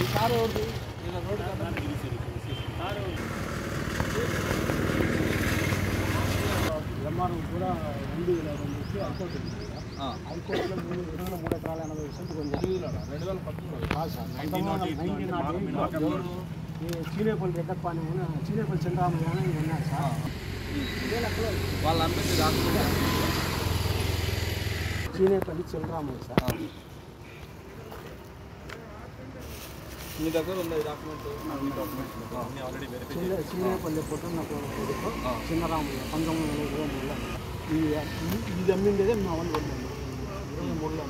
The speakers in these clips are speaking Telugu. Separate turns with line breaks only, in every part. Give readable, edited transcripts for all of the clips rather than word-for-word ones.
ఈ కారు ఒకటి ఇలా రోడ్డు ఎంఆర్ఓ కూడా 2,22 హైకోర్టు ఉంది. హైకోర్టులో 3 ఎకరాల 80 సెంట్లు కొంచెం 2013 కాదు సార్, 1998 చీనేపల్లి రెడ్డప్పని చీనేపల్లి చంద్రరామయ్య అని ఉన్నారు సార్.
వాళ్ళు అమ్మింది కాకుండా
చీనేపల్లి చంద్రరామయ్య సార్.
మీ దగ్గర ఉంది డాక్యుమెంట్?
చీనేపల్లి పుట్టిన కొడుకు చంద్రరామయ్య 1923లో. ఇది అమ్మిండేదే మా వాళ్ళు 23లో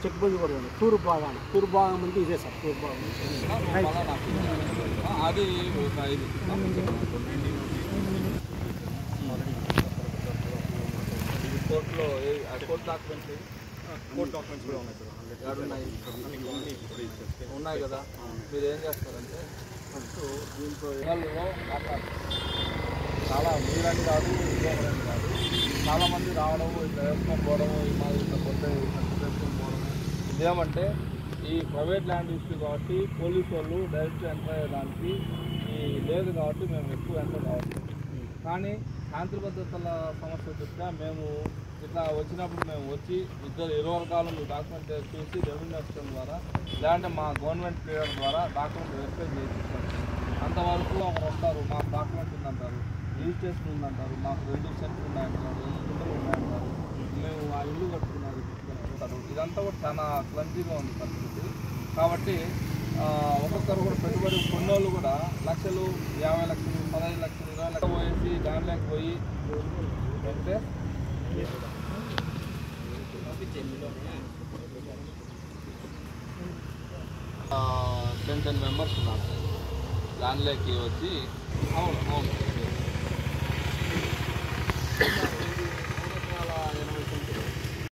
చెక్ బంద్ కూడా ఉంది. తూర్పు భాగం అంటే ఇదే సార్. తూర్పు భాగం
అది ఒక 5 కోర్టులో కోర్టు డాక్యుమెంట్స్ కూడా ఉన్నాయి ఉన్నాయి కదా. మీరు ఏం చేస్తారంటే ఫస్ట్ దీంట్లో చాలా మీరని కాదు, ఇంకొకరని కాదు, చాలామంది రావడము ఇట్లా వేసుకొని పోవడము, ఈ మాది ఇట్లా కొత్త వేసుకొని పోవడము. ఇదేమంటే ఈ ప్రైవేట్ ల్యాండ్ ఇష్యూ కాబట్టి పోలీసు వాళ్ళు డైరెక్ట్ ఎంటర్ అయ్యేదానికి ఈ లేదు కాబట్టి మేము ఎక్కువ ఎంటర్ కావచ్చు. కానీ శాంతి భద్రతల సమస్య దృష్ట్యా మేము ఇట్లా వచ్చినప్పుడు మేము వచ్చి ఇరు వర్గాలను డాక్యుమెంట్ చూసి రెవెన్యూ సిస్టమ్ ద్వారా లేదంటే మా గవర్నమెంట్ పీరియడ్ ద్వారా డాక్యుమెంట్ వెరిఫై చేసిస్తాం. అంతవరకు ఒకరు వస్తారు, మాకు డాక్యుమెంట్ ఉందంటారు, రిజిస్ట్రేషన్ ఉందంటారు, మాకు 2 సెంట్లు ఉన్నాయంటారు, 2 గుంటలు ఉన్నాయంటారు, మేము ఆ ఇల్లు కట్టుకున్నారు అంటారు. ఇదంతా కూడా చాలా క్లంజీగా ఉంది పరిస్థితి. కాబట్టి ఒక్కొక్కరు కూడా పెట్టుబడి కొన్నోళ్ళు కూడా లక్షలు, 50 లక్షలు, 15 లక్షలు, 20 లక్షలు పోయేసి దానిలోకి పోయి అంటే 10 మెంబర్స్ ఉన్నారు దానిలోకి వచ్చి. అవును